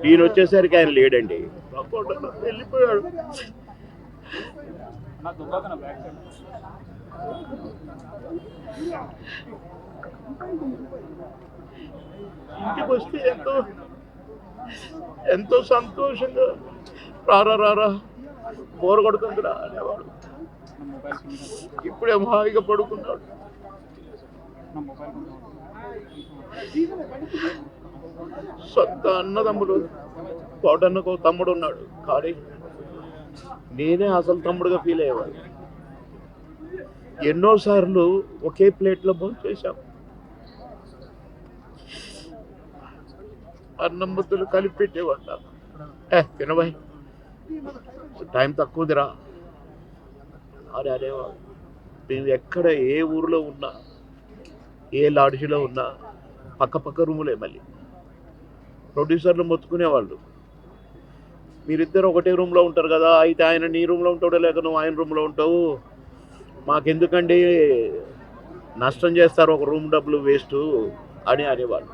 ఈయన వచ్చేసరికి ఆయన లేడండి, వెళ్ళిపోయాడు. ఇంటికి వస్తే ఎంతో సంతోషంగా రారా బోరు కొడుతుందిరా అనేవాడు. ఇప్పుడేమో హాయిగా పడుకున్నాడు. సొంత అన్నదమ్ములు, తోటన్నకు తమ్ముడు ఉన్నాడు, కానీ నేనే అసలు తమ్ముడుగా ఫీల్ అయ్యేవాడు. ఎన్నోసార్లు ఒకే ప్లేట్లో భోజనం చేశాం. అన్నం ముద్దలు కలిపి పెట్టేవాడు నాకు. తినబాయ్, టైం తక్కువదిరా అని అనేవాడు. మేము ఎక్కడ ఏ ఊరిలో ఉన్నా, ఏ లాడ్జిలో ఉన్నా పక్క రూములే. మళ్ళీ ప్రొడ్యూసర్లు మొత్తుకునేవాళ్ళు, మీరిద్దరు ఒకటే రూమ్లో ఉంటారు కదా, అయితే ఆయన నీ రూమ్లో ఉంటాడో లేక నువ్వు ఆయన రూమ్లో ఉంటావు, మాకెందుకండి, నష్టం చేస్తారు, ఒక రూమ్ డబ్బులు వేస్ట్ అని అనేవాళ్ళు.